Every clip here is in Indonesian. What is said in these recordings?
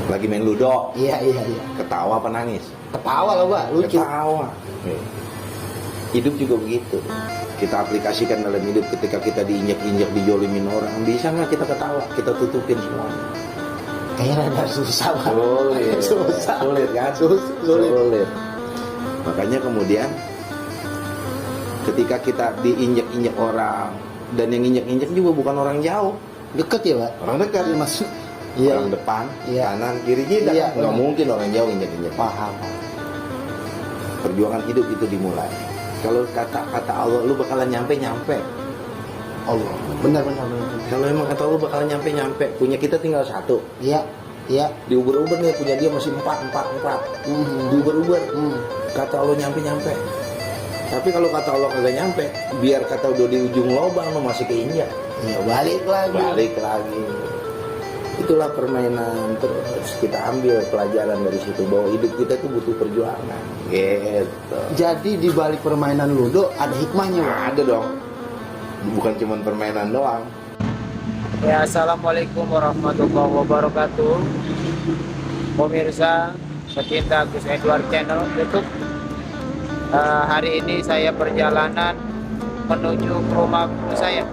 Lagi main ludo. Iya. Ketawa apa nangis? Ketawa lah Pak, lucu. Ketawa. Hidup juga begitu. Kita aplikasikan dalam hidup. Ketika kita diinjak-injak, dijolimin orang, bisa nggak kita ketawa? Kita tutupin semuanya. Kayaknya rada susah Pak. Sulit kan? Sulit. Makanya kemudian ketika kita diinjak-injak orang, dan yang injak-injak juga bukan orang jauh, Deket ya Pak? orang dekat. Iya maksud. Iya. Orang depan, Iya. kanan, kiri kita. Iya, Nggak benar. mungkin orang jauh injak-injak. Paham. Perjuangan hidup itu dimulai. Kalau kata Allah, lu bakalan nyampe. Allah. Benar. Kalau emang kata Allah bakalan nyampe. Punya kita tinggal satu. Iya. Di Uber nih punya dia masih 4. Di Uber. Kata Allah nyampe. Tapi kalau kata Allah kagak nyampe, biar kata udah di ujung lubang lo masih keinjak. Iya, balik lagi. Itulah permainan, terus kita ambil pelajaran dari situ bahwa hidup kita tuh butuh perjuangan. Gitu. Jadi di balik permainan ludo ada hikmahnya Pak. Ada dong. Bukan cuma permainan doang. Ya, assalamualaikum warahmatullahi wabarakatuh. Pemirsa pecinta Gus Edward channel YouTube. Hari ini saya perjalanan menuju ke rumah guru saya.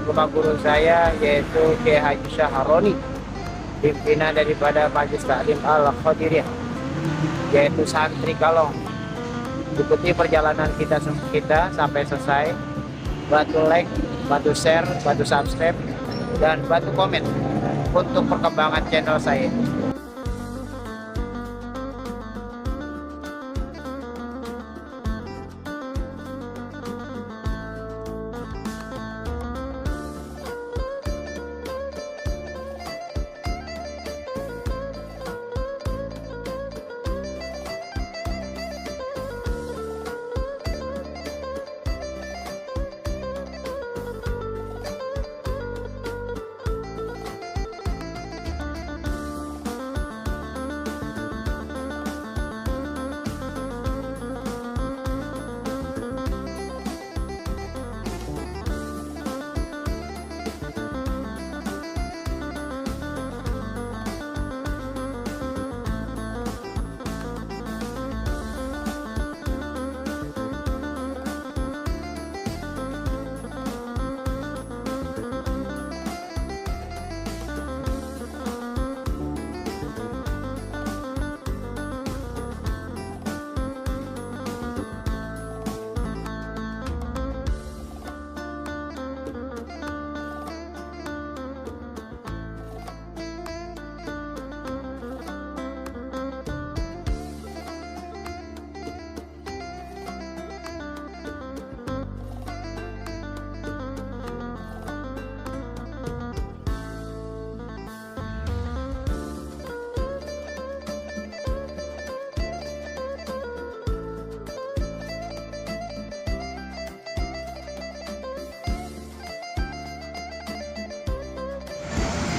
Rumah guru saya yaitu Kiai Haji Syahroni, pimpinan daripada Majelis Taklim Al-Qadiriyah, yaitu santri Kalong. Ikuti perjalanan kita sampai selesai. Bantu like, bantu share, bantu subscribe, dan bantu komen untuk perkembangan channel saya.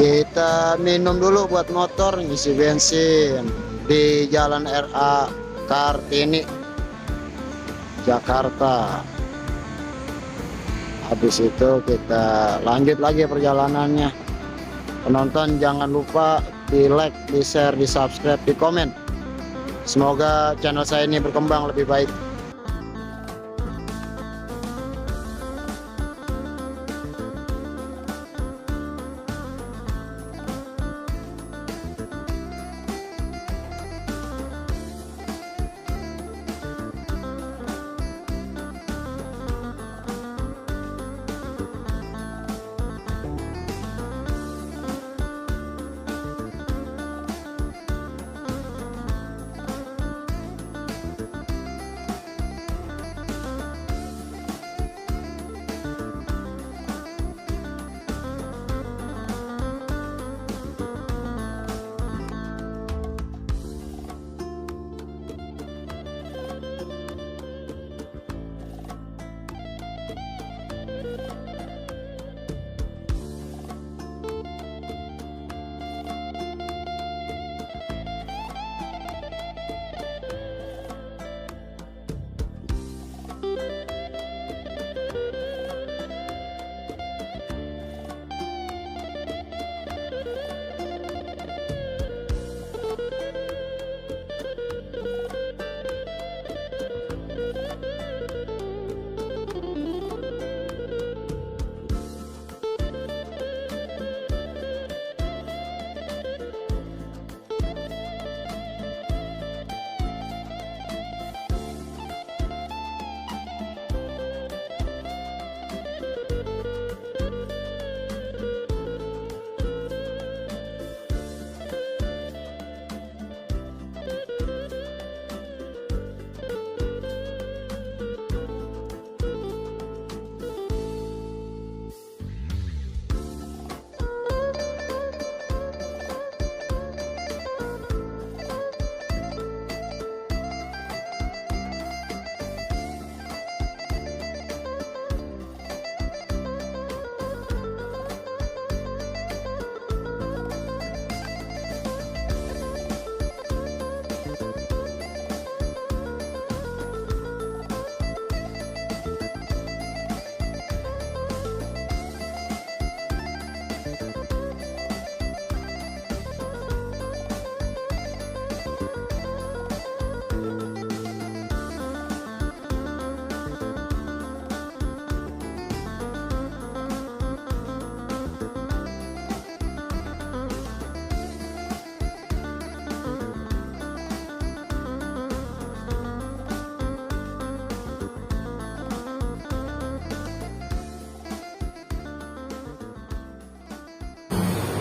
Kita minum dulu buat motor, ngisi bensin di Jalan RA Kartini, Jakarta. Habis itu kita lanjut lagi perjalanannya. Penonton jangan lupa di like, di share, di subscribe, di komen. Semoga channel saya ini berkembang lebih baik.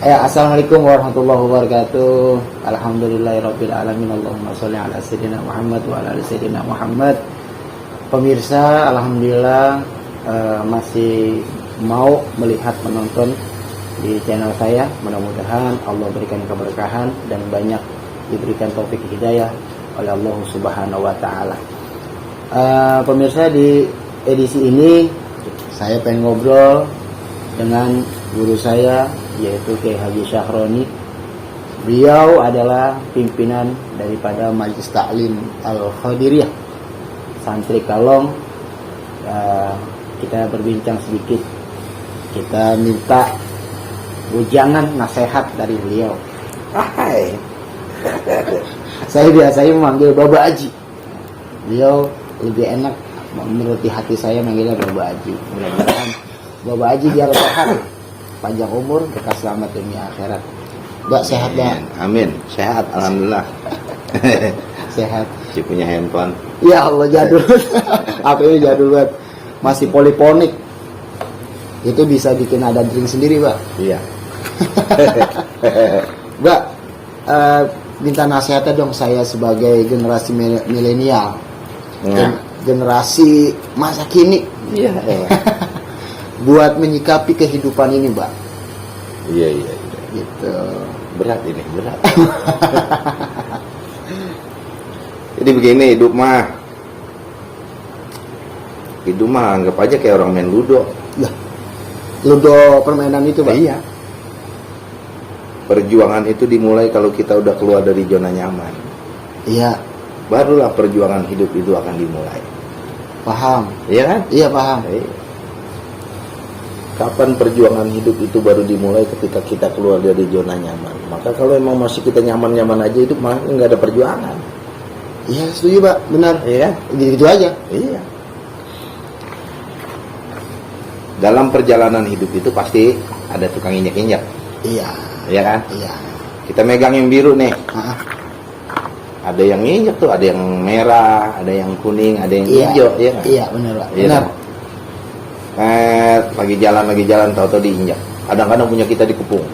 Ya, assalamualaikum warahmatullahi wabarakatuh. Alhamdulillahirabbil alamin. Allahumma sholli ala sayyidina Muhammad wa ala ali sayyidina Muhammad. Pemirsa, alhamdulillah masih mau melihat menonton di channel saya. Mudah-mudahan Allah berikan keberkahan dan banyak diberikan taufik hidayah oleh Allah Subhanahu wa taala. Pemirsa, di edisi ini saya pengen ngobrol dengan guru saya, yaitu Kiai Haji Syahroni. Beliau adalah pimpinan daripada Majelis Ta'lim Al-Khadiriyah Santri Kalong. Kita berbincang sedikit. Kita minta ujangan nasihat dari beliau. Hai. Saya biasanya memanggil Baba Haji. Beliau lebih enak, menurut hati saya manggilnya Baba Haji. Mudah-mudahan Baba Haji biar sehat, panjang umur, berkah selamat dunia akhirat. Mbak sehat, Mbak? Amin. Sehat, alhamdulillah. Sehat. Si punya handphone. Ya Allah, jadul. Apa ini jadul banget. Masih poliponik. Itu bisa bikin ada drink sendiri, Mbak. Iya. Mbak, minta nasihatnya dong, saya sebagai generasi milenial. Nah. Generasi masa kini. Iya. Buat menyikapi kehidupan ini, Mbak. Iya. Gitu. Berat ini, berat. Jadi begini, hidup mah anggap aja kayak orang main ludo. Ya. Ludo permainan itu, Mbak. Iya. Perjuangan itu dimulai kalau kita udah keluar dari zona nyaman. Iya. Barulah perjuangan hidup itu akan dimulai. Paham. Iya kan? Iya, paham. Iya. Kapan perjuangan hidup itu baru dimulai? Ketika kita keluar dari zona nyaman. Maka kalau emang masih kita nyaman-nyaman aja, itu mah nggak ada perjuangan. Iya, setuju, Pak. Benar. Iya kan? Gitu aja. Iya. Dalam perjalanan hidup itu pasti ada tukang injak-injak. Iya. Iya kan? Iya. Kita megang yang biru nih. Ah, Ada yang injak tuh, ada yang merah, ada yang kuning, ada yang iya. hijau. Iya kan? Iya, benar, Pak. Iya Benar. kan? Lagi jalan, tahu-tahu diinjak. Kadang-kadang punya kita dikepung.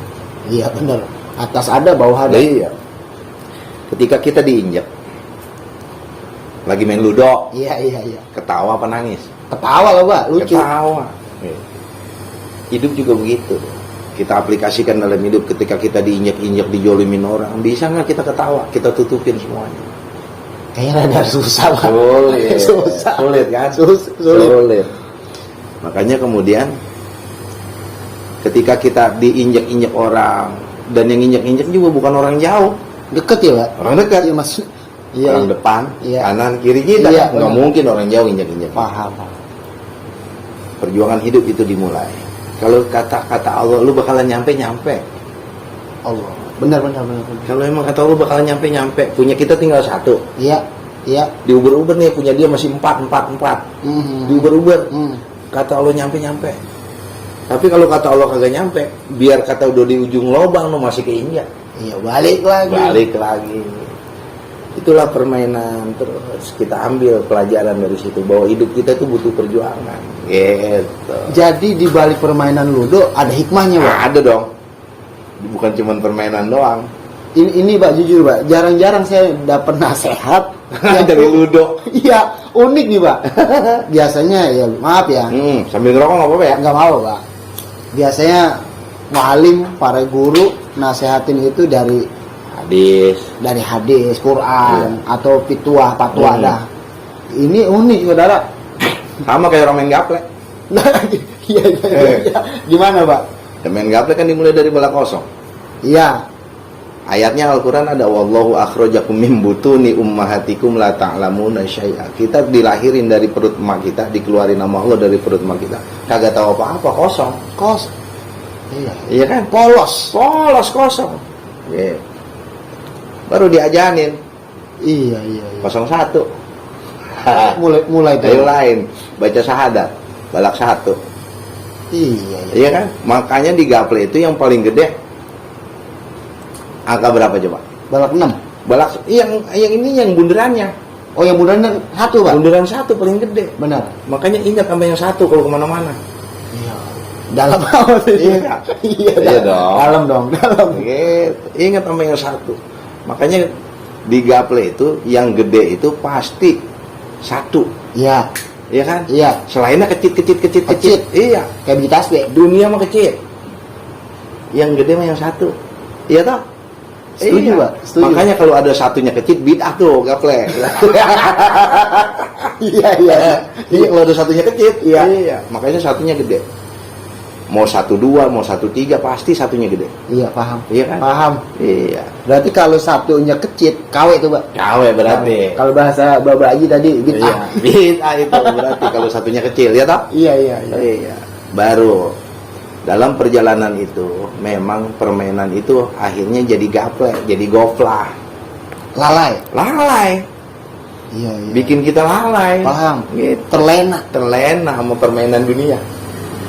Iya, benar. Atas ada, bawah ada. Iya. Ketika kita diinjak, lagi main ludo, Iya. ketawa apa nangis? Ketawa loh, Pak. Lucu. Ketawa. Hidup juga begitu. Kita aplikasikan dalam hidup. Ketika kita diinjak-injak, dijolimin orang, bisa nggak kita ketawa? Kita tutupin semuanya. Kayaknya rada susah, Pak. Sulit. Susah. Sulit kan? Sulit. Makanya kemudian ketika kita diinjak-injak orang, dan yang injak-injak juga bukan orang jauh, Deket ya, Pak? orang dekat. Iya, Mas. Iya. Orang depan, Iya. kanan, kiri kita. Iya, Nggak benar. mungkin orang jauh injak-injak. Paham. Perjuangan hidup itu dimulai. Kalau kata Allah, lu bakalan nyampe. Allah. Benar. Kalau emang kata Allah bakalan nyampe. Punya kita tinggal satu. Iya. Di Uber nih, punya dia masih 4. Di Uber. Kata Allah nyampe. Tapi kalau kata Allah kagak nyampe, biar kata udah di ujung lubang, lu masih keinjak. Iya, balik lagi. Itulah permainan. Terus kita ambil pelajaran dari situ, bahwa hidup kita itu butuh perjuangan. Gitu. Jadi di balik permainan ludo ada hikmahnya, Pak. Ada dong. Bukan cuma permainan doang. Ini Pak, jujur, Pak, jarang-jarang saya dapat nasihat Dari ludo. Iya, unik nih, Pak. Biasanya ya maaf ya, Sambil ngerokok nggak apa-apa ya? nggak mau, Pak. Biasanya mualim, para guru nasehatin itu dari hadis, Quran, atau fatwa dah. Ini unik, saudara. Sama kayak orang main gaplek. Iya. Gimana, Pak? Main gaplek kan dimulai dari bola kosong. Iya. Ayatnya Al-Quran ada, wallahu akhrajakum min butuni ummahatikum la ta'lamuna syai'a. Kita dilahirin dari perut emak kita, dikeluarin nama Allah dari perut emak kita. Kagak tahu apa-apa, kosong. Iya kan? Polos Kosong. Yeah. Baru diajanin. Iya. 01. mulai Dari tuh. lain, baca syahadat, balak 1. Iya. Iya kan? Makanya di gaple itu yang paling gede angka berapa coba? Balap 6. Balak yang ini yang bunderannya. Oh, yang bundaran 1, Pak. Bunderan 1 paling gede. Benar. Makanya ingat sama yang 1 kalau kemana-mana. Iya. Dalam apa sih? Iya nggak? Iya, Iya dong. Dalam dong, dalam. Gitu. Ingat sama yang satu. Makanya di gaple itu yang gede itu pasti satu, Iya, ya kan? iya. Selainnya kecil. Iya. Kayak biji tasbih. Dunia mah kecil. Yang gede mah yang satu. Iya toh? Setuju, Iya. Pak. Setuju. Makanya kalau ada satunya kecil, bid'ah tuh gaple. Iya, iya. Iya, kalau ada satunya kecil, Iya. Makanya satunya gede. Mau 1-2, mau 1-3, pasti satunya gede. Iya, paham. Iya kan? Paham. Iya. Berarti kalau satunya kecil, KW itu, Pak. Cawe berarti. Kalau bahasa Baba Haji tadi, Iya, bid'ah. bid'ah itu berarti kalau satunya kecil, ya toh? Iya, iya, iya. Iya. Baru dalam perjalanan itu memang permainan itu akhirnya jadi gaple, jadi goflah, Lalai. lalai, Iya, iya. bikin kita lalai. Paham. Gitu. Terlena. Terlena sama permainan dunia.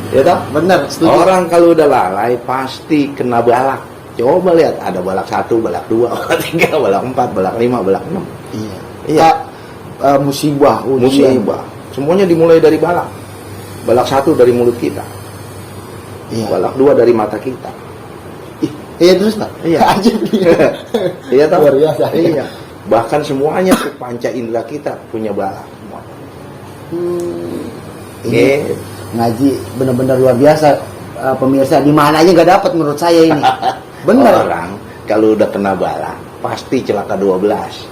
Ya toh? Bener, setuju. Orang kalau udah lalai pasti kena balak. Coba lihat, ada balak 1, balak 2, balak 3, balak 4, balak 5, balak 6. Iya. Iya. Kak, musibah, ujian. Musibah. Semuanya dimulai dari balak. Balak 1 dari mulut kita. Iya. Balak 2 dari mata kita. Iya terus, Pak. Iya. Aja dia. Iya toh? Luar biasa. Iya. Bahkan semuanya tuh panca indera kita punya balak. Ini Gitu. ngaji benar-benar luar biasa. Pemirsa di mana aja nggak dapat menurut saya ini. Bener. Orang kalau udah kena balak pasti celaka 12.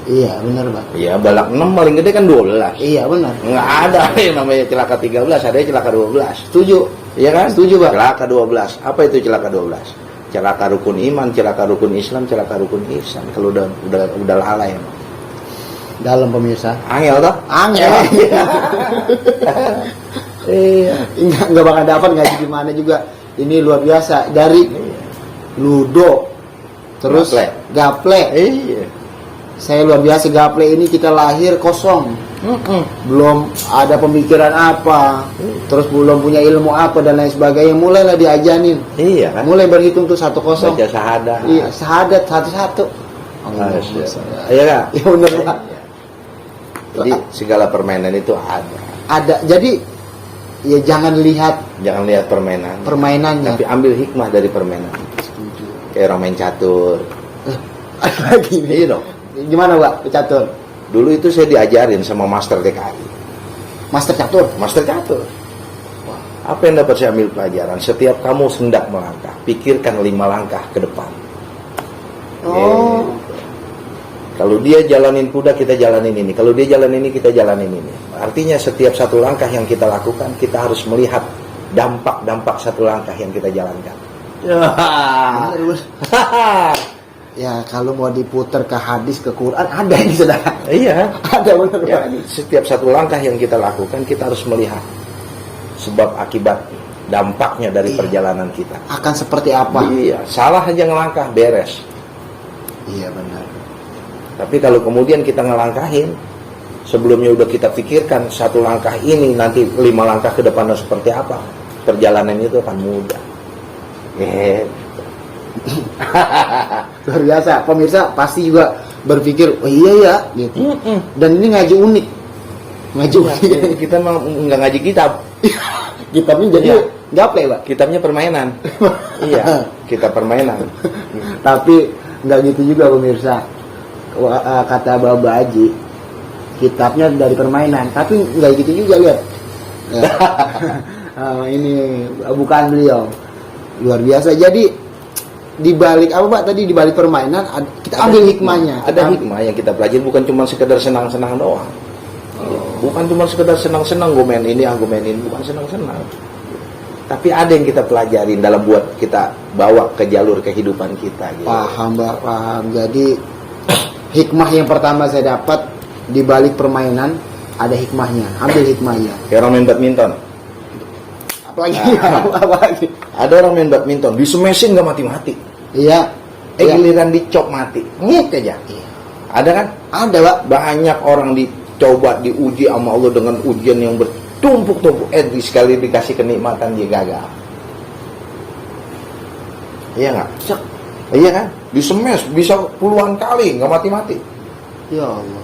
Iya, bener, Pak. Iya, balak 6 paling gede kan 12. Iya, benar. Nggak ada yang namanya celaka 13, ada yang celaka 12. Setuju. Iya kan? Setuju, Pak. Celaka 12. Apa itu celaka 12? Celaka rukun iman, celaka rukun Islam, celaka rukun ihsan. Kalau udah lalai. Dalam pemirsa. Angel toh? Angel. Iya. Nggak bakal dapat ngaji di mana juga. Ini luar biasa. Dari ludo, terus gaple. Iya. Saya luar biasa, gaple ini kita lahir kosong. Belum ada pemikiran apa, terus belum punya ilmu apa dan lain sebagainya. Mulailah diajanin. Iya kan? Mulai berhitung tuh 1-0. Baca syahadat. Iya, syahadat satu-satu. Iya kan? Ya benar, Pak. Jadi segala permainan itu ada. Ada. Jadi ya jangan lihat Jangan lihat permainan, permainannya. tapi ambil hikmah dari permainan. Setuju. Kayak orang main catur. Ada lagi nih. Iya dong. Gimana, Pak? Catur. Dulu itu saya diajarin sama master TKI. Master catur. Master catur. Apa yang dapat saya ambil pelajaran? Setiap kamu hendak melangkah, pikirkan 5 langkah ke depan. Oh. Kalau dia jalanin kuda, kita jalanin ini. Kalau dia jalanin ini, kita jalanin ini. Artinya setiap satu langkah yang kita lakukan, kita harus melihat dampak-dampak satu langkah yang kita jalankan. Benar, benar. Ya kalau mau diputar ke hadis, ke Quran, ada ini saudara. Iya. Ada benar. Ya, Pak. setiap satu langkah yang kita lakukan, kita harus melihat sebab akibat dampaknya dari Iya. perjalanan kita. Akan seperti apa? Iya, salah aja ngelangkah beres. Iya benar. Tapi kalau kemudian kita ngelangkahin, sebelumnya udah kita pikirkan satu langkah ini nanti 5 langkah ke depannya seperti apa, perjalanan itu akan mudah. Luar biasa. Pemirsa pasti juga berpikir, oh iya ya, gitu. Dan ini ngaji unik. Ngaji unik. Kita memang nggak ngaji kitab, Kitabnya jadi Iya. gaple, Pak. kitabnya permainan. Iya, kita permainan. Tapi nggak gitu juga pemirsa. Kata Baba Haji, kitabnya dari permainan, tapi nggak gitu juga, lihat. Ya. Ini bukan beliau. Luar biasa. Jadi di balik apa, Pak? Tadi di balik permainan kita ambil hikmahnya. Ada hikmah yang kita pelajari, bukan cuma sekedar senang-senang doang. Bukan cuma sekedar senang-senang gue main ini, gue main ini, bukan senang-senang. Tapi ada yang kita pelajarin dalam buat kita bawa ke jalur kehidupan kita. Gitu. Paham, Mbak, paham. Jadi hikmah yang pertama saya dapat di balik permainan ada hikmahnya. Ambil hikmahnya. Kayak orang main badminton. Apalagi apalagi. Ada orang main badminton, disemesin nggak mati-mati. Iya. Iya. Giliran dicop mati, ngik aja. Ada kan? Ada, Pak. Banyak orang dicoba, diuji sama Allah dengan ujian yang bertumpuk-tumpuk. Sekali dikasih kenikmatan dia gagal. Iya nggak? Cek. Iya kan? Disemes bisa puluhan kali nggak mati-mati. Ya Allah.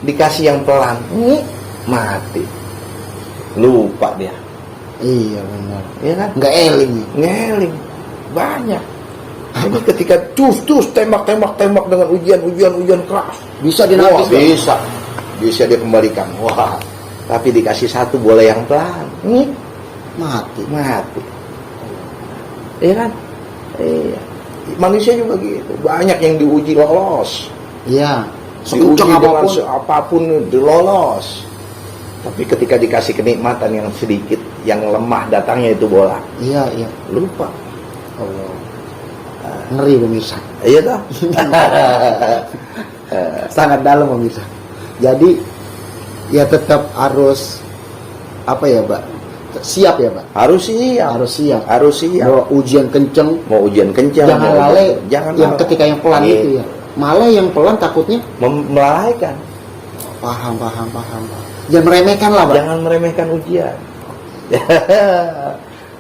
Dikasih yang pelan, ngik, mati. Lupa dia. Iya benar. ya kan? Nggak eling. Ngeling banyak. Jadi ketika terus tembak dengan ujian keras, Bisa wah, dinapis. bisa dia kembalikan. Wah, tapi dikasih satu bola yang pelan, Mati. iya kan? Iya. Manusia juga gitu, banyak yang diuji lolos, Iya. diuji Sekuncang dengan apapun. apapun lolos. Tapi ketika dikasih kenikmatan yang sedikit, yang lemah datangnya itu bola, Iya. lupa. Allah. Ngeri pemirsa. Iya toh? Sangat dalam pemirsa. Jadi ya tetap harus apa ya, Pak? Siap ya, Pak. Harus siap. Harus siap. Bahwa ujian kenceng, Mau ujian kencang, jangan lalai. jangan Yang lalai. ketika yang pelan Iya. itu ya. Malah yang pelan takutnya Melalaikan. paham. Jangan meremehkan lah, Pak. Jangan meremehkan ujian.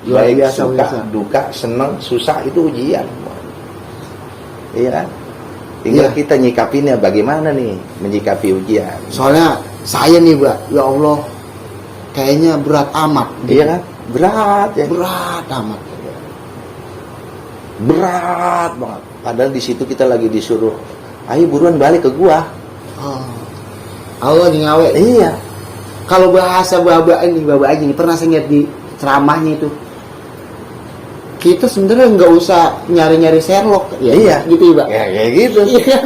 Luar Baik biasa, suka, biasa. duka, senang, susah itu ujian. Iya kan? Tinggal Iya. kita nyikapinnya bagaimana nih menyikapi ujian. Soalnya saya nih, Pak, ya Allah, kayaknya berat amat. Iya kan? Berat ya. Berat amat. Berat banget. Padahal di situ kita lagi disuruh, ayo buruan balik ke gua. Oh. Allah lagi ngawe. Iya. Kalau bahasa baba ini pernah saya lihat di ceramahnya itu. Kita sebenarnya nggak usah nyari-nyari Sherlock, ya, Iya. gitu ya, Pak. Ya kayak gitu. Iya kan?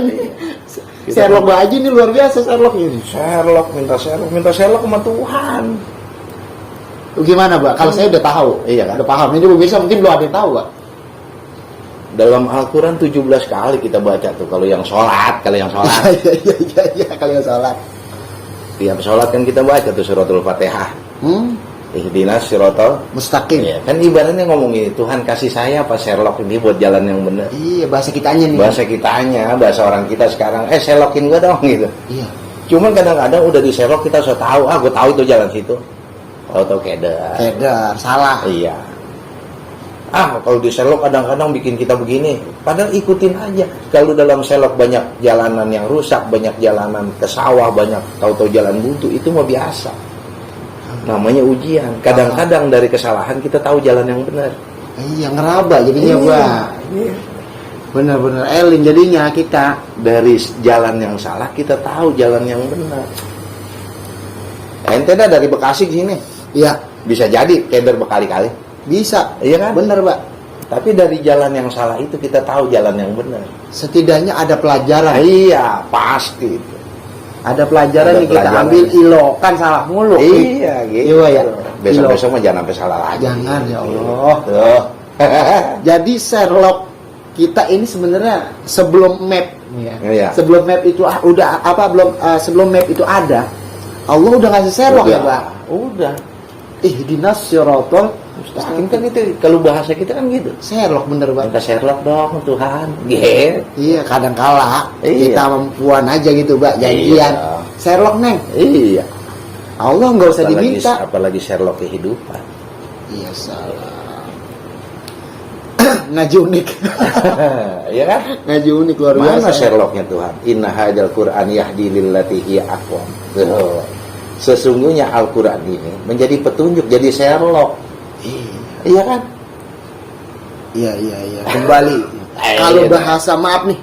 Sherlock Baji ini luar biasa Sherlock ini. Minta Sherlock sama Tuhan. Gimana, Pak? Kalau saya udah tahu, Iya kan? udah paham. Ini bisa mungkin belum ada yang tahu, Pak. Dalam Al-Quran 17 kali kita baca tuh kalau yang sholat. Iya, kalau yang sholat. Tiap sholat kan kita baca tuh suratul Fatihah. Ihdinas siratal Mustaqim. ya, kan ibaratnya ngomongin Tuhan kasih saya apa Sherlock ini buat jalan yang benar. Iya, bahasa kitanya nih. Bahasa kitanya, bahasa orang kita sekarang, Sherlockin gua dong gitu. Iya. Cuman kadang-kadang udah di Sherlock kita sudah tahu, gue tahu itu jalan situ. Tahu keder. Keder, salah. Iya. Kalau di Sherlock kadang-kadang bikin kita begini. Padahal ikutin aja. Kalau dalam Sherlock banyak jalanan yang rusak, banyak jalanan ke sawah, banyak tahu-tahu jalan buntu, itu mah biasa. Namanya ujian. Kadang-kadang dari kesalahan kita tahu jalan yang benar. Iya, ngeraba jadinya, Pak. Iya. Benar-benar eling jadinya kita. Dari jalan yang salah kita tahu jalan yang benar. Ente dah dari Bekasi ke sini. Iya, Bisa jadi keder berkali-kali. bisa. Iya kan? Benar, Pak. Tapi dari jalan yang salah itu kita tahu jalan yang benar. Setidaknya ada pelajaran. Iya, pasti. Ada pelajaran Ada yang kita pelajaran. ambil, ilokan salah mulu. Iya, gitu. Iya, ya. Besok-besok mah jangan sampai salah lagi. Jangan, ya Allah. Tuh. Jadi Sherlock kita ini sebenarnya sebelum map, ya. Iya. Sebelum map itu udah apa belum sebelum map itu ada, Allah udah ngasih Sherlock ya, Pak. Udah. Ihdinas siratal Mungkin kan itu kalau bahasa kita kan gitu. Sherlock bener, Pak. Minta Sherlock dong Tuhan. Gitu. Iya, kadang kala Iya. kita mampuan aja gitu, Pak. Janjian. Iya. Sherlock, Neng. Iya. Allah nggak usah diminta. Apalagi Sherlock kehidupan. Iya, salah. Ngaji unik. Iya kan? Ngaji unik luar biasa. Mana Sherlocknya Tuhan? Inna hadal Quran yahdi lillati hiya aqwam. Tuh. Sesungguhnya Al-Quran ini menjadi petunjuk, jadi Sherlock. Iya kan? Iya. Kembali. Kalau Iya. bahasa maaf nih,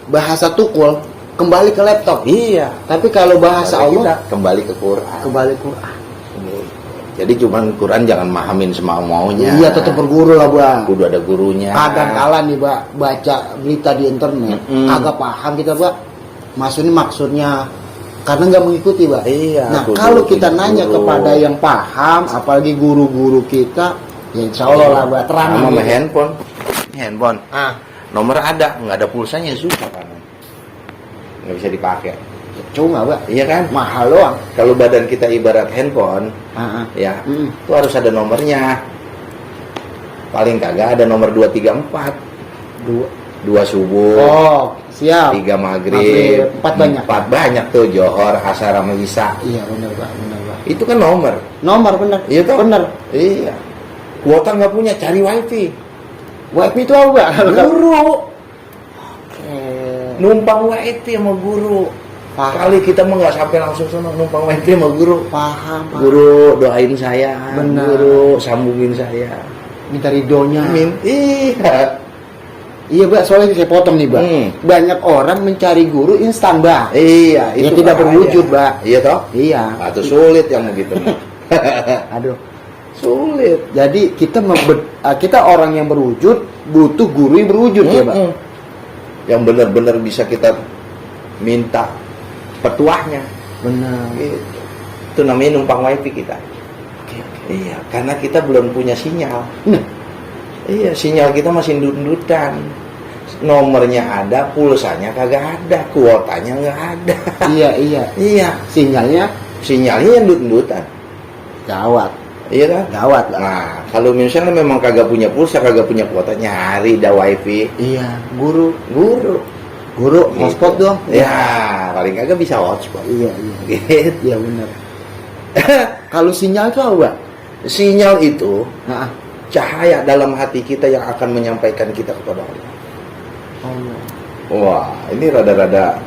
bahasa tukul kembali ke laptop. Iya. Tapi kalau bahasa Kalau Allah kita kembali ke Quran. kembali Quran. Jadi cuman Quran jangan mahamin semau-maunya. Iya, tetap berguru lah, Bang. Kudu ada gurunya. Kadang kala nih, Pak, baca berita di internet, agak paham kita, Pak. Maksudnya karena nggak mengikuti, Pak. Iya, Nah, kudu kalau kita punya nanya guru. kepada yang paham, apalagi guru-guru kita, ya insya Allah lah, Pak. Terang. Sama handphone. Ini handphone. Ah, Nomor ada, nggak ada pulsanya susah kan. Nggak bisa dipakai. cuma, Pak. Iya kan? Mahal doang. Kalau badan kita ibarat handphone, ya, Mm. itu harus ada nomornya. Paling kagak ada nomor 234. Dua subuh, Oh, siap. 3 maghrib, 4 banyak. 4 banyak tuh, Johor, Asar, sama Isya. Iya, benar, Pak. Itu kan nomor. Nomor benar. Iya toh? Benar. Iya. Kuota nggak punya, cari wifi. WiFi itu apa, Pak? Guru. Eh, Numpang wifi sama guru. Kali kita mah nggak sampai langsung sama numpang wifi sama guru. Paham. Guru doain saya, Benar. guru sambungin saya. Minta ridhonya. Iya. Iya, Mbak, soalnya saya potong nih, Mbak. Hmm. Banyak orang mencari guru instan, Mbak. Iya, Ya, itu tidak bahaya. berwujud, Mbak. Iya toh? Iya. Atau sulit yang begitu. Aduh. Sulit. Jadi kita orang yang berwujud butuh guru yang berwujud ya, Mbak. Yang benar-benar bisa kita minta petuahnya. Benar. Gitu. Itu namanya numpang wifi kita. Oke. Iya, karena kita belum punya sinyal. Nah, Iya, sinyal kita masih ndut-ndutan. Nomornya ada, pulsanya kagak ada, kuotanya nggak ada. iya. Iya, Sinyalnya sinyalnya yang ndut-ndutan. gawat. Iya kan? Gawat, Mbak. Nah, kalau misalnya memang kagak punya pulsa, kagak punya kuota, nyari dah wifi. Iya, guru Guru. hotspot dong. Ya, paling kagak bisa hotspot. Iya. Gitu. Iya, benar. Kalau sinyal itu apa, Mbak? Sinyal itu Nah, cahaya dalam hati kita yang akan menyampaikan kita kepada Allah. Allah. Wah, ini rada-rada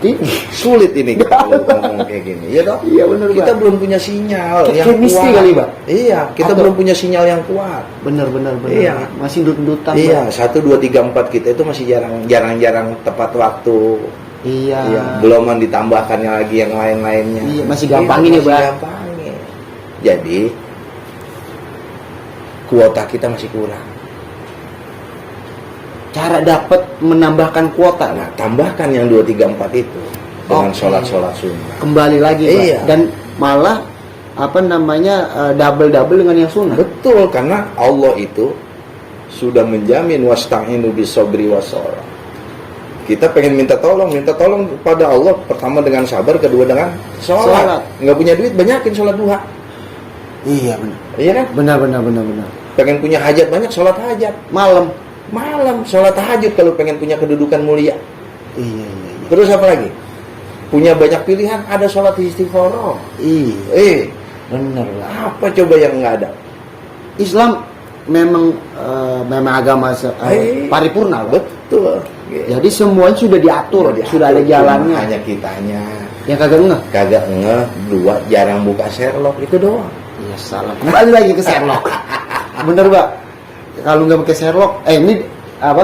sulit ini kalau ngomong kayak gini. Iya dong? Iya, benar, Kita Mbak. belum punya sinyal yang Chemistry kuat. kali, Mbak? Iya, kita Atau- belum punya sinyal yang kuat. Benar. Iya. Masih ndut-ndutan, Iya, Mbak. 1, 2, 3, 4 kita itu masih jarang-jarang tepat waktu. Iya. Iya, belum ditambahkannya lagi yang lain-lainnya. Iya, masih gampangin ya, Masih Mbak. gampangin. Jadi kuota kita masih kurang. Cara dapat menambahkan kuota, Nah, tambahkan yang 2, 3, 4 itu dengan Oke. sholat-sholat sunnah. kembali lagi, Pak. Iya. Dan malah double dengan yang sunnah. Betul, karena Allah itu sudah menjamin wasta'inu bisobri wassalah. Kita pengen minta tolong pada Allah, pertama dengan sabar, kedua dengan Sholat. sholat. Nggak punya duit, banyakin sholat duha. Iya, benar. Iya kan? Benar. Pengen punya hajat banyak, sholat hajat. Malam sholat tahajud kalau pengen punya kedudukan mulia. Iya. Terus apa lagi? Punya banyak pilihan, ada sholat istikharah. Iya. Benar, Pak. Apa coba yang nggak ada? Islam memang agama paripurna, Pak. Betul. Jadi semuanya sudah diatur, sudah ada jalannya. Hanya kitanya Yang kagak ngeh. kagak ngeh, dua jarang buka Sherlock, itu doang. Iya, salah. Kembali lagi ke Sherlock. Bener, Pak. Kalau nggak pakai Sherlock,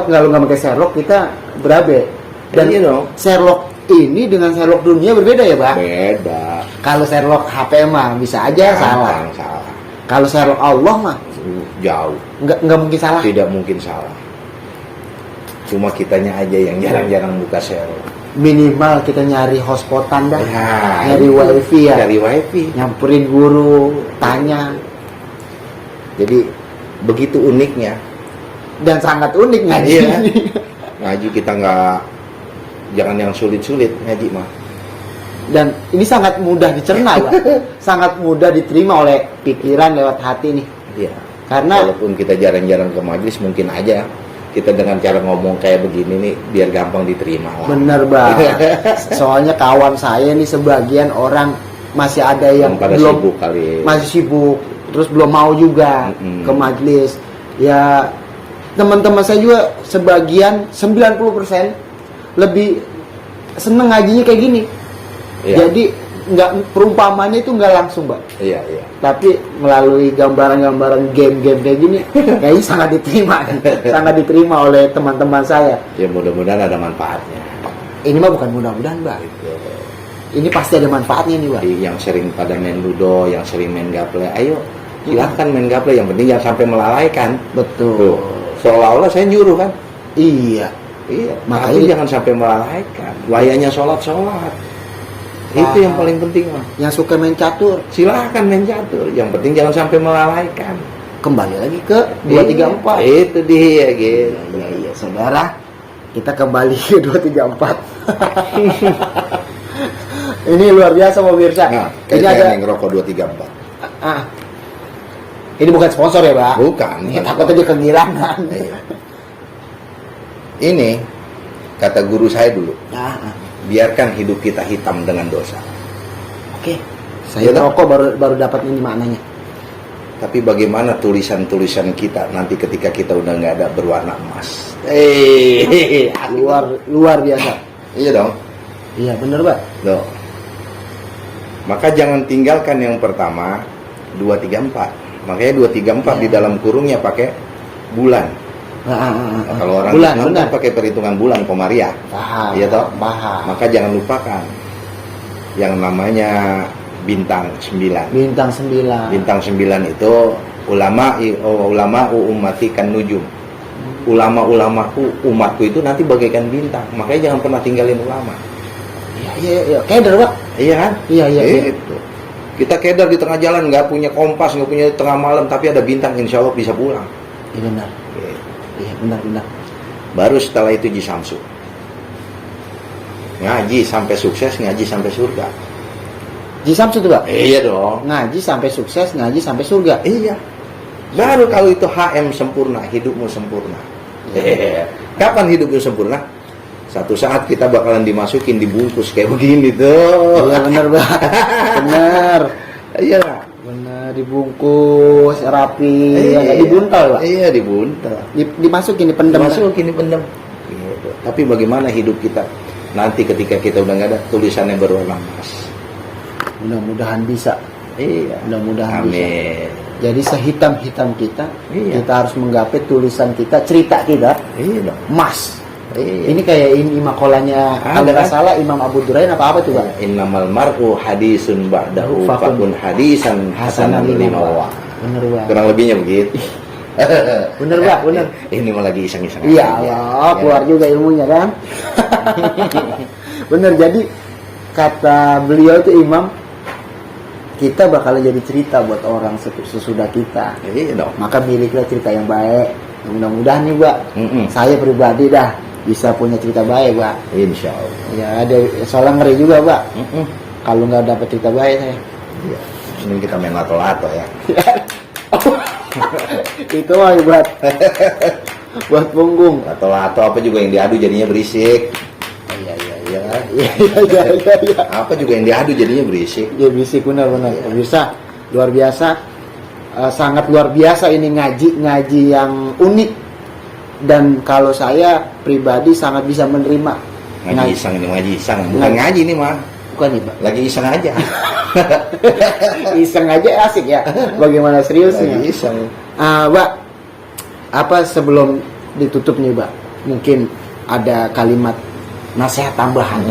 kalau nggak pakai Sherlock kita berabe. Dan Iya dong. Sherlock ini dengan Sherlock dunia berbeda ya, Pak? Beda. Kalau Sherlock HP mah bisa aja salah. Gampang salah. Kalau Sherlock Allah mah Jauh. nggak mungkin salah. Tidak mungkin salah. Cuma kitanya aja yang jarang-jarang buka Sherlock. Minimal kita nyari hotspotan dah, Ya, nyari wifi ya, Dari wifi. nyamperin guru, tanya. Jadi begitu uniknya. Dan sangat unik ngaji. Iya. Ngaji kita nggak, jangan yang sulit-sulit ngaji mah. Dan ini sangat mudah dicerna, Pak. Sangat mudah diterima oleh pikiran lewat hati nih. Iya. Karena Walaupun kita jarang-jarang ke majelis, mungkin aja kita dengan cara ngomong kayak begini nih biar gampang diterima lah. bener, Bang. Soalnya kawan saya nih sebagian orang masih ada yang pada belum sibuk kali. masih sibuk, terus belum mau juga Mm-mm. ke majelis. Ya, teman-teman saya juga sebagian 90% lebih seneng ngajinya kayak gini. Iya. Jadi perumpamannya itu nggak langsung, Mbak. Iya. Tapi melalui gambaran-gambaran game-game kayak gini kayaknya sangat diterima. Sangat diterima oleh teman-teman saya. Ya mudah-mudahan ada manfaatnya. Ini mah bukan mudah-mudahan, Mbak. Gitu. Ini pasti ada manfaatnya nih, Mbak. Jadi yang sering pada main ludo, yang sering main gaple, ayo silahkan main gaple. Yang penting jangan sampai melalaikan. Betul. Tuh, seolah-olah saya nyuruh kan. Iya. Iya. Makanya- Tapi jangan sampai melalaikan. Wayanya sholat. Itu yang paling penting mah. Yang suka main catur, Silahkan main catur. Yang penting jangan sampai melalaikan. kembali lagi ke 2, 3, 4. Itu dia gitu. Iya, saudara. Kita kembali ke 2, 3, 4. Ini luar biasa pemirsa. Nah, Ini kayak ada yang ngerokok 234. Ini bukan sponsor ya, Pak? Bukan. Ya, takutnya dia kegirangan. Iya. Ini kata guru saya dulu, biarkan hidup kita hitam dengan dosa. Oke. Saya Iya, rokok baru dapat ini maknanya. Tapi bagaimana tulisan-tulisan kita nanti ketika kita udah nggak ada berwarna emas? Luar biasa. Iya dong. Iya, bener, Pak. Loh, Maka jangan tinggalkan yang pertama 2, 3, 4. Makanya 2, 3, 4 di dalam kurungnya pakai bulan. Kalau orang bulan, Islam benar. kan pakai perhitungan bulan komariah. Paham. Iya toh? Paham. Maka jangan lupakan yang namanya bintang 9. Bintang 9. Bintang 9 itu ulama ummati kan nujum. Ulama-ulamaku, umatku itu nanti bagaikan bintang. Makanya jangan pernah tinggalin ulama. Iya. Keder, Pak. Iya kan? Iya. Gitu. Kita keder di tengah jalan, nggak punya kompas, nggak punya tengah malam, tapi ada bintang, insya Allah bisa pulang. Iya benar. Gitu. Iya benar. Baru setelah itu jisamsu. Ngaji sampai sukses, ngaji sampai surga. Jisamsu tuh, Pak. Iya dong. Ngaji sampai sukses, ngaji sampai surga. Iya. Baru kalau itu HM sempurna, hidupmu sempurna. Kapan hidupmu sempurna? Satu saat kita bakalan dimasukin, dibungkus kayak begini tuh. Iya benar, Pak. Benar. Iya. Benar, dibungkus rapi, Iya. nggak dibuntal, Pak. Iya, dibuntal. Dimasukin, dipendam. Pak. Dimasukin, dipendam. Gitu. Tapi bagaimana hidup kita nanti ketika kita udah nggak ada, tulisannya berwarna emas. Mudah-mudahan bisa. Iya. Mudah-mudahan bisa. Amin. Jadi sehitam-hitam kita, Iya. kita harus menggapai tulisan kita, cerita kita, Iya dong. emas. Iya. Ini kayak ini makolanya, Ada, kalau nggak kan? salah Imam Abu Durain apa tuh, Pak? Innamal mar'u hadisun ba'dahu fakun hadisan hasanan lima. Bener, Pak. Kurang lebihnya begitu. Bener, Pak, bener. Ini mau lagi iseng-iseng. Iya, aja. Allah, keluar juga ilmunya kan. Bener, jadi kata beliau itu Imam, kita bakalan jadi cerita buat orang sesudah kita. Iya dong. Maka miliklah cerita yang baik. Mudah-mudahan nih, Pak, Mm-mm. saya pribadi dah bisa punya cerita baik, Pak. Insya Allah. Ya ada, soalnya ngeri juga, Pak. Mm-mm. Kalau nggak dapat cerita baik saya. Iya. Ini kita main lato-lato ya. Itu mah buat buat punggung. Lato-lato apa juga yang diadu jadinya berisik. Iya. Iya. Apa juga yang diadu jadinya berisik. Ya bisik benar. Bisa luar biasa. Sangat luar biasa ini ngaji yang unik, dan kalau saya pribadi sangat bisa menerima Ngaji iseng ini, ngaji iseng. Bukan ngaji nih mah. bukan nih, Pak. Lagi iseng aja. Iseng aja asik ya, bagaimana seriusnya. Lagi iseng. Pak, apa sebelum ditutup nih, Pak, mungkin ada kalimat nasihat tambahan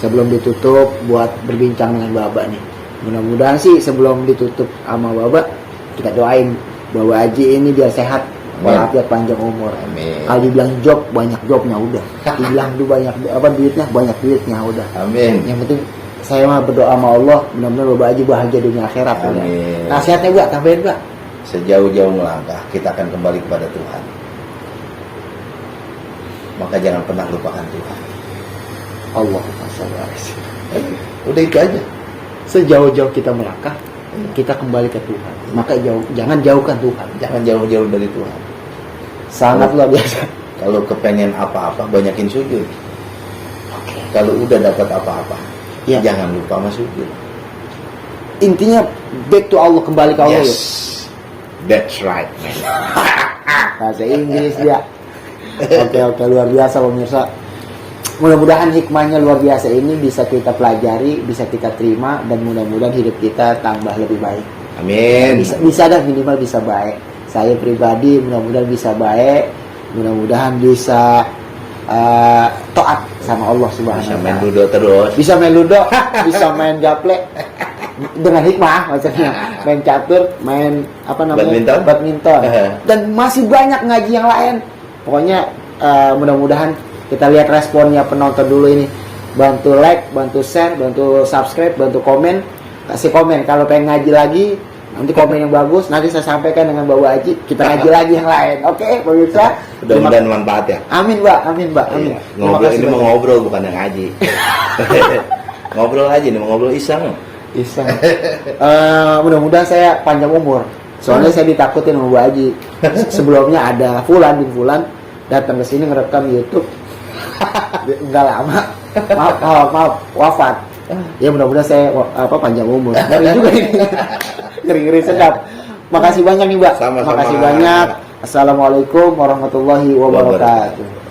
sebelum ditutup buat berbincang dengan Bapak nih. Mudah-mudahan sih sebelum ditutup sama Bapak, kita doain bahwa Haji ini biar sehat, walafiat, panjang umur. Amin. Kalau dibilang job, banyak jobnya udah. Dibilang tuh banyak duitnya, banyak duitnya udah. Amin. Yang penting saya mah berdoa sama Allah, mudah-mudahan Bapak Haji bahagia dunia akhirat. Udah. Amin. Nasihatnya, Pak, tambahin, Pak. Sejauh-jauh melangkah, kita akan kembali kepada Tuhan. Maka jangan pernah lupakan Tuhan. Allah. Udah itu aja. Sejauh-jauh kita melangkah, kita kembali ke Tuhan. Maka jangan jauhkan Tuhan. Jangan jauh-jauh dari Tuhan. Sangat luar biasa. Kalau kepengen apa-apa, banyakin sujud. Oke. Kalau udah dapat apa-apa, Ya. jangan lupa sama sujud. Intinya back to Allah, kembali ke Allah. Yes, Ya. that's right, man. Bahasa Inggris dia. Oke, luar biasa pemirsa. Mudah-mudahan hikmahnya luar biasa ini bisa kita pelajari, bisa kita terima, dan mudah-mudahan hidup kita tambah lebih baik. Amin. Bisa dah, minimal bisa baik. Saya pribadi mudah-mudahan bisa baik, mudah-mudahan bisa taat sama Allah Subhanahu Bisa wa main Ta'ala. ludo terus. Bisa main ludo, bisa main gaple dengan hikmah, maksudnya main catur, main apa namanya, Badminton. dan masih banyak ngaji yang lain. Pokoknya mudah-mudahan kita lihat responnya penonton dulu ini. Bantu like, bantu share, bantu subscribe, bantu komen, kasih komen kalau pengen ngaji lagi. Nanti komen yang bagus, nanti saya sampaikan dengan Bapak Haji, kita ngaji lagi yang lain. Oke, pemirsa. Mudah-mudahan manfaat ya. Amin, Mbak. Amin, Mbak. Amin. Iya. Terima Ngobrol kasih ini mau banyak. ngobrol bukan yang ngaji. Ngobrol aja nih, mau ngobrol iseng. Iseng. Mudah-mudahan saya panjang umur. Soalnya saya ditakutin sama Bu Haji. Sebelumnya ada Fulan bin Fulan datang ke sini ngerekam YouTube. Enggak lama. Maaf, wafat. Ya mudah-mudahan saya panjang umur. Ngeri juga ini. Ngeri sedap. Makasih banyak nih, Mbak. Sama-sama. Makasih banyak. Assalamualaikum warahmatullahi wabarakatuh.